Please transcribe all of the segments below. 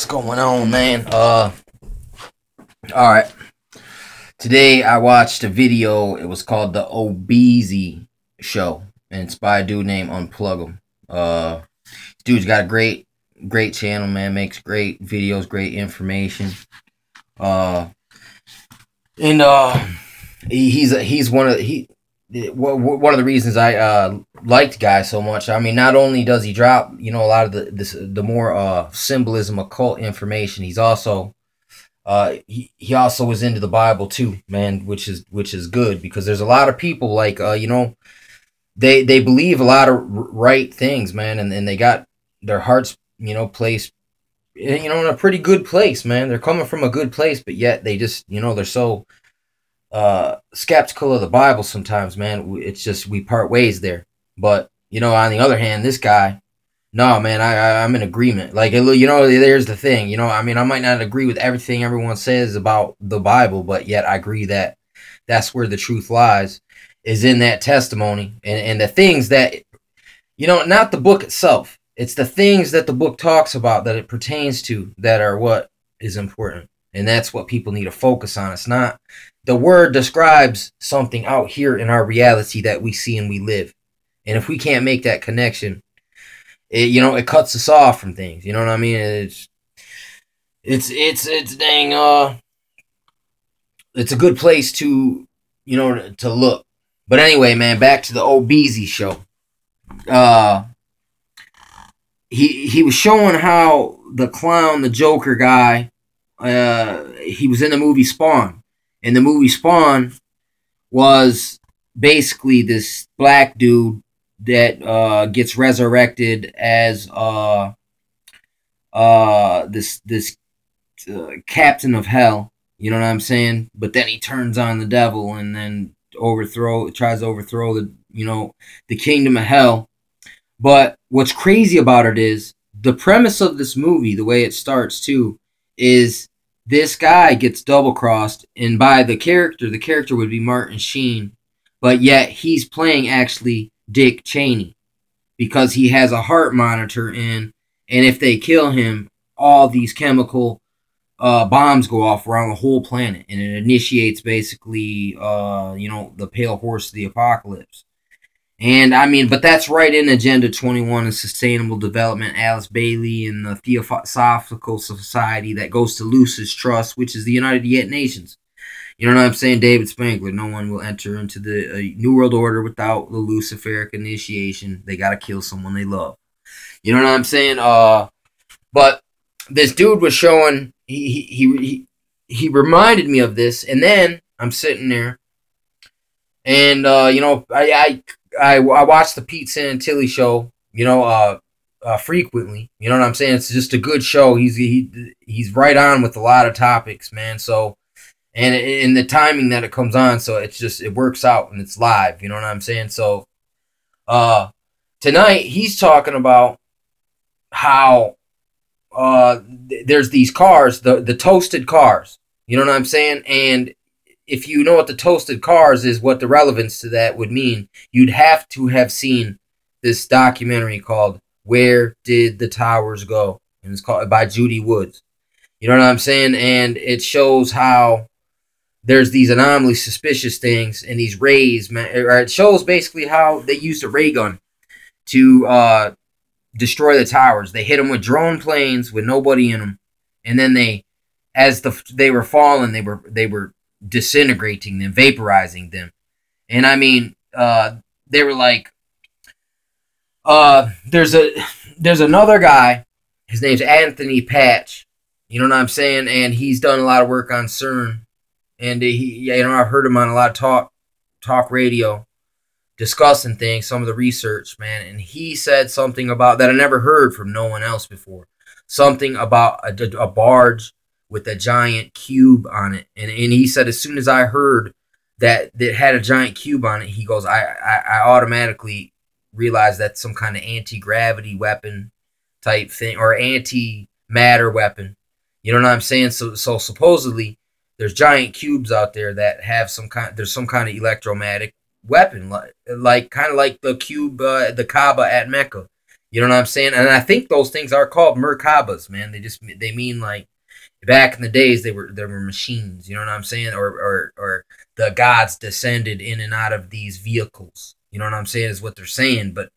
What's going on, man? All right. Today I watched a video. It was called the Obeezy Show, and it's by a dude named Unplug 'em. Dude's got a great channel, man. Makes great videos, great information. Uh, and he's one of the reasons I liked Guy so much. I mean, not only does he drop a lot of the more symbolism, occult information, he's also he also was into the Bible too, man, which is good because there's a lot of people like they believe a lot of right things, man, and they got their hearts placed in a pretty good place, man. They're coming from a good place, but yet they just they're so skeptical of the Bible sometimes, man. It's just we part ways there. But on the other hand, this guy, no, man, I'm in agreement. Like, there's the thing, I mean, I might not agree with everything everyone says about the Bible, but yet I agree that that's where the truth lies, is in that testimony and the things that, not the book itself. It's the things that the book talks about, that it pertains to, that are what is important. And that's what people need to focus on. It's not the word describes something out here in our reality that we see and we live. And if we can't make that connection, it cuts us off from things. You know what I mean? It's dang, it's a good place to, to look. But anyway, man, back to the Obeezy Show. He was showing how the clown, the Joker guy, he was in the movie Spawn. And the movie Spawn was basically this black dude that gets resurrected as this captain of hell. You know what I'm saying? But then he turns on the devil and then tries to overthrow the kingdom of hell. But what's crazy about it is the premise of this movie, the way it starts too, is this guy gets double-crossed, and by the character would be Martin Sheen, but yet he's playing actually Dick Cheney because he has a heart monitor in, and if they kill him, all these chemical bombs go off around the whole planet, and it initiates basically, the pale horse of the apocalypse. And I mean, but that's right in Agenda 21 and Sustainable Development, Alice Bailey and the Theosophical Society that goes to Lucis Trust, which is the United Nations. You know what I'm saying? David Spangler, no one will enter into the New World Order without the Luciferic initiation. They got to kill someone they love. You know what I'm saying? But this dude was showing, he reminded me of this, and then I'm sitting there, and, I watch the Pete Santilli show, frequently. You know what I'm saying? It's just a good show. He's right on with a lot of topics, man. So, and in the timing that it comes on, so it works out and it's live. You know what I'm saying? So, tonight he's talking about how there's these cars, the toasted cars. You know what I'm saying? And if you know what the toasted cars is, what the relevance to that would mean, you'd have to have seen this documentary called Where Did the Towers Go? And it's called by Judy Woods. You know what I'm saying? And it shows how there's these anomaly suspicious things and these rays, man. Or it shows basically how they used a ray gun to destroy the towers. They hit them with drone planes with nobody in them. And then they were falling, they were disintegrating them, vaporizing them. And I mean, they were like, there's another guy, his name's Anthony Patch, you know what I'm saying, and he's done a lot of work on CERN, and I've heard him on a lot of talk radio discussing things, some of the research, man, and he said something about that I never heard from no one else before, something about a barge with a giant cube on it. And he said, as soon as I heard that it had a giant cube on it, he goes, I automatically realized that's some kind of anti-gravity weapon type thing, or anti-matter weapon. You know what I'm saying? So supposedly there's giant cubes out there that have some kind of electromagnetic weapon, like kind of like the cube, the Kaaba at Mecca. You know what I'm saying? And I think those things are called Merkabas, man. They mean like back in the days they were machines. You know what I'm saying? Or the gods descended in and out of these vehicles. You know what I'm saying? Is what they're saying. But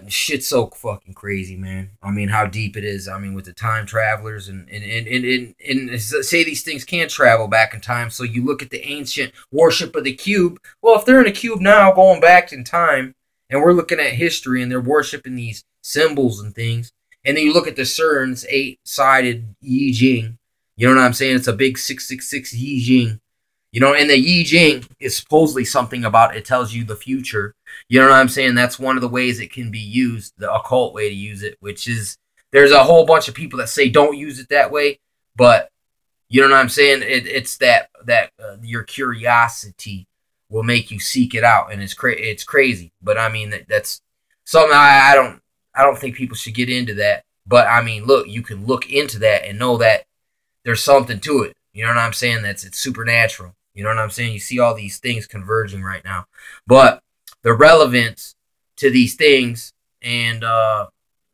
shit's so fucking crazy, man. I mean, how deep it is. I mean, with the time travelers and say these things can't travel back in time. So you look at the ancient worship of the cube. Well, if they're in a cube now, going back in time, and we're looking at history, and they're worshiping these symbols and things, and then you look at the CERN's 8-sided Yi Jing. You know what I'm saying? It's a big 666 Yi Jing. You know, and the Yi Jing is supposedly something about it tells you the future. You know what I'm saying? That's one of the ways it can be used, the occult way to use it, which is there's a whole bunch of people that say don't use it that way, but you know what I'm saying? It's that your curiosity will make you seek it out, and it's crazy. But I mean that's something I don't think people should get into that. But I mean, look, you can look into that and know that there's something to it. You know what I'm saying? It's supernatural. You know what I'm saying? You see all these things converging right now. But the relevance to these things, and,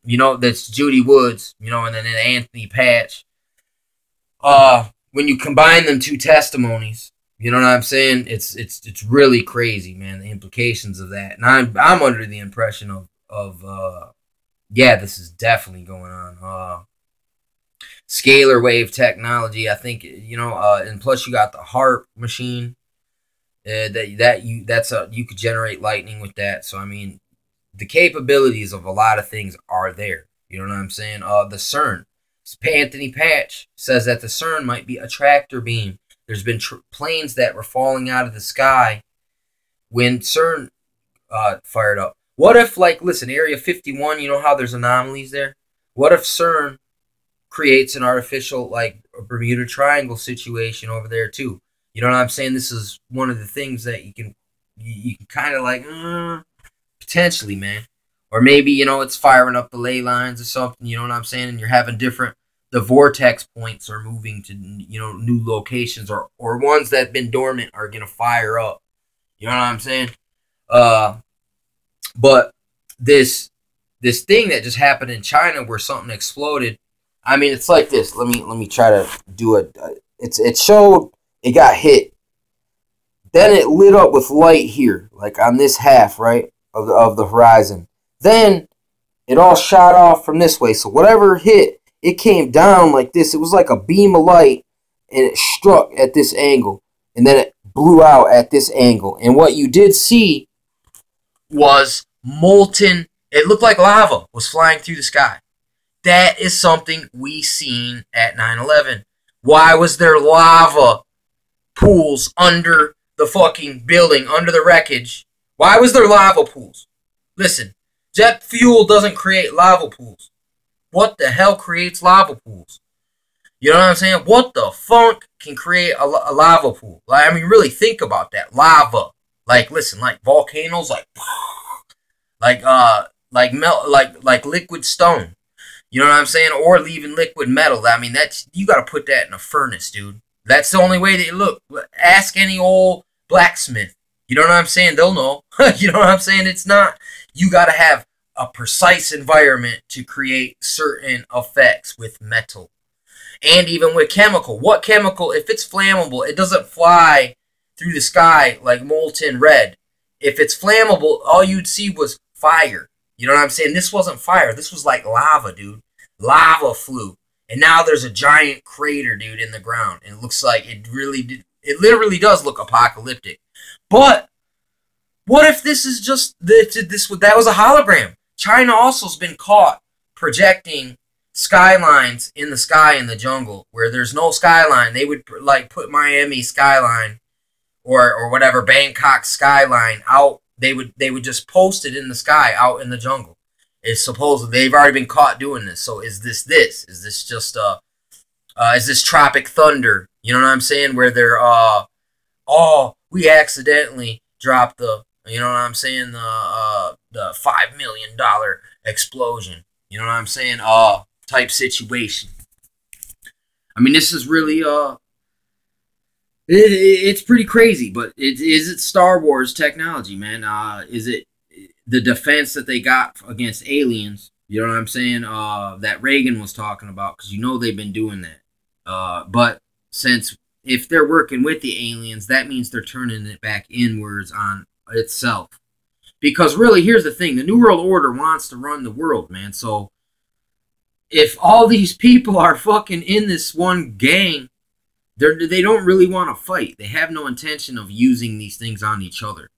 you know, that's Judy Woods, you know, and then Anthony Patch. When you combine them two testimonies, you know what I'm saying? It's really crazy, man, the implications of that. And I'm under the impression of yeah, this is definitely going on. Scalar wave technology, I think, you know, and plus you got the HAARP machine, you could generate lightning with that. So I mean, the capabilities of a lot of things are there. You know what I'm saying? The CERN, Anthony Patch says that the CERN might be a tractor beam. There's been planes that were falling out of the sky when CERN fired up. What if, like, listen, Area 51, you know how there's anomalies there? What if CERN creates an artificial, like, a Bermuda Triangle situation over there too? You know what I'm saying? This is one of the things that you can kind of like, potentially, man. Or maybe, you know, it's firing up the ley lines or something, you know what I'm saying? And you're having the vortex points are moving to, you know, new locations, or ones that have been dormant are going to fire up. You know what I'm saying? But this thing that just happened in China where something exploded, I mean, it's like this. Let me try to do it. It showed it got hit. Then it lit up with light here, like on this half, right, of the horizon. Then it all shot off from this way. So whatever hit, it came down like this. It was like a beam of light, and it struck at this angle, and then it blew out at this angle. And what you did see was molten. It looked like lava was flying through the sky. That is something we seen at 9/11. Why was there lava pools under the fucking building, under the wreckage? Why was there lava pools? Listen, jet fuel doesn't create lava pools. What the hell creates lava pools? You know what I'm saying? What the funk can create a lava pool? Like, I mean, really think about that. Lava. Like, listen, like volcanoes, like melt, like liquid stone. You know what I'm saying? Or leaving liquid metal. I mean, you got to put that in a furnace, dude. That's the only way that you look. Ask any old blacksmith. You know what I'm saying? They'll know. You know what I'm saying? It's not. You got to have a precise environment to create certain effects with metal. And even with chemical. What chemical, if it's flammable, it doesn't fly through the sky like molten red. If it's flammable, all you'd see was fire. You know what I'm saying? This wasn't fire. This was like lava, dude. Lava flew. And now there's a giant crater, dude, in the ground. And it looks like it literally does look apocalyptic. But what if this is just that was a hologram? China also has been caught projecting skylines in the sky in the jungle where there's no skyline. They would like put Miami skyline or whatever, Bangkok skyline out. They would just post it in the sky out in the jungle. It's supposed they've already been caught doing this. So is this? Is this just is this tropic thunder? You know what I'm saying? Where they're we accidentally dropped you know what I'm saying, the $5 million explosion. You know what I'm saying? Type situation. I mean, this is really it's pretty crazy, but is it Star Wars technology, man? Is it the defense that they got against aliens, you know what I'm saying, that Reagan was talking about, because you know they've been doing that. But since if they're working with the aliens, that means they're turning it back inwards on itself. Because really, here's the thing: the New World Order wants to run the world, man. So if all these people are fucking in this one gang, they don't really want to fight. They have no intention of using these things on each other.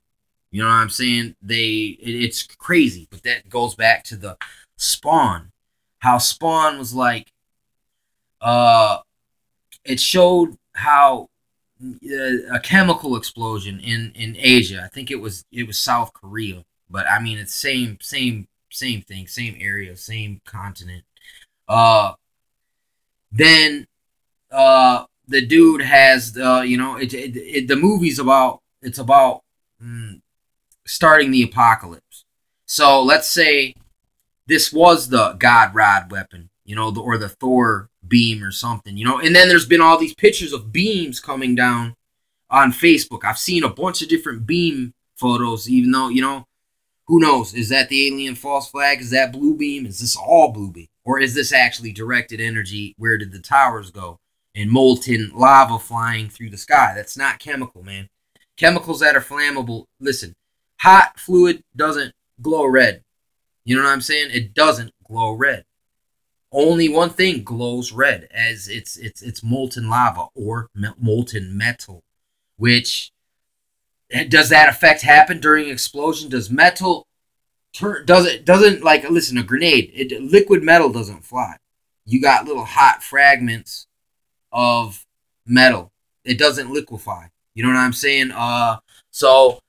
You know what I'm saying? It's crazy, but that goes back to the Spawn. How Spawn was like, it showed how a chemical explosion in Asia. I think it was South Korea, but I mean it's same thing, same area, same continent. Then the dude has the movie's about starting the apocalypse. So let's say this was the God Rod weapon, or the Thor beam or something, and then there's been all these pictures of beams coming down on Facebook. I've seen a bunch of different beam photos, even though, who knows? Is that the alien false flag? Is that blue beam? Is this all blue beam? Or is this actually directed energy? Where did the towers go? And molten lava flying through the sky. That's not chemical, man. Chemicals that are flammable. Listen, hot fluid doesn't glow red. You know what I'm saying? It doesn't glow red. Only one thing glows red, as it's molten lava or molten metal. Which, does that effect happen during explosion? Does metal doesn't like, listen, a grenade, liquid metal doesn't fly. You got little hot fragments of metal. It doesn't liquefy. You know what I'm saying? So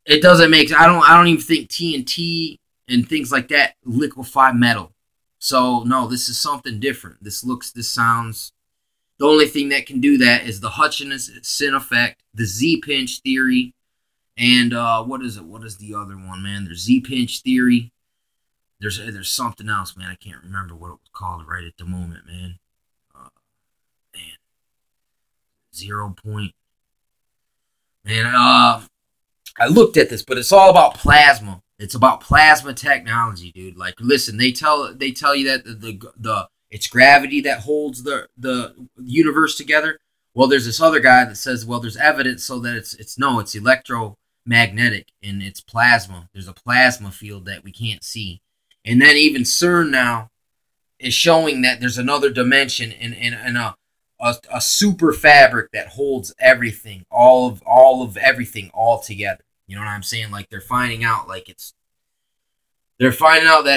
it doesn't make. I don't even think TNT and things like that liquefy metal. So no, this is something different. This sounds. The only thing that can do that is the Hutchinson effect, the Z-pinch theory, and what is it? What is the other one, man? There's Z-pinch theory. There's something else, man. I can't remember what it was called right at the moment, man. Man, 0 point. Man, I looked at this, but it's all about plasma. It's about plasma technology, dude. Like, listen, they tell you that the it's gravity that holds the universe together. Well, there's this other guy that says, well, there's evidence so that it's electromagnetic and it's plasma. There's a plasma field that we can't see. And then even CERN now is showing that there's another dimension in a super fabric that holds everything, all of everything all together. You know what I'm saying? Like, they're finding out that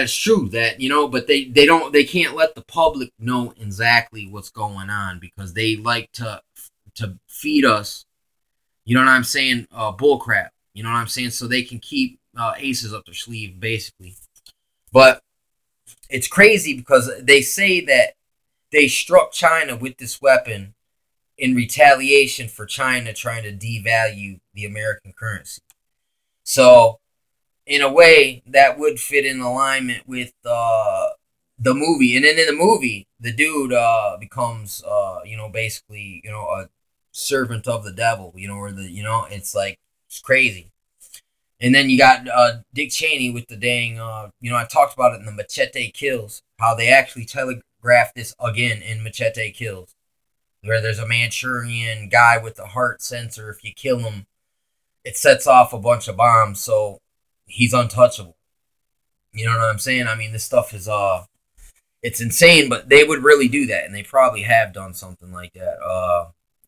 it's true, that, but they can't let the public know exactly what's going on, because they like to feed us, you know what I'm saying, bullcrap, you know what I'm saying, so they can keep aces up their sleeve, basically. But it's crazy because they say that they struck China with this weapon in retaliation for China trying to devalue the American currency. So, in a way, that would fit in alignment with the movie. And then in the movie, the dude becomes, basically, a servant of the devil, or it's like, it's crazy. And then you got Dick Cheney with the dang, I talked about it in the Machete Kills, how they actually telegraphed this again in Machete Kills, where there's a Manchurian guy with a heart sensor. If you kill him, it sets off a bunch of bombs, so he's untouchable. You know what I'm saying? I mean, this stuff is, it's insane, but they would really do that, and they probably have done something like that.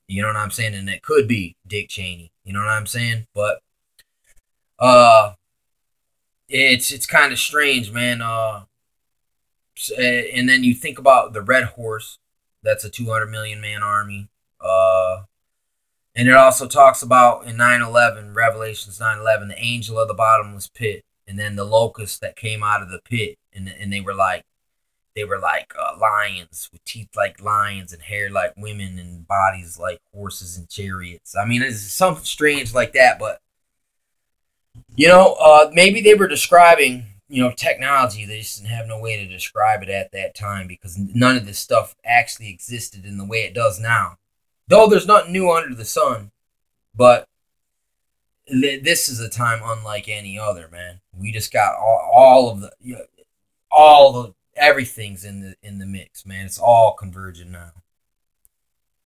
You know what I'm saying? And it could be Dick Cheney. You know what I'm saying? But it's kind of strange, man. And then you think about the Red Horse. That's a 200 million man army. And it also talks about in 9/11, Revelations 9/11, the angel of the bottomless pit, and then the locusts that came out of the pit, and they were like lions with teeth like lions and hair like women and bodies like horses and chariots. I mean, it's something strange like that, but maybe they were describing, technology. They just didn't have no way to describe it at that time, because none of this stuff actually existed in the way it does now. Though there's nothing new under the sun, but this is a time unlike any other, man. We just got all of the, all the everything's in the mix, man. It's all converging now.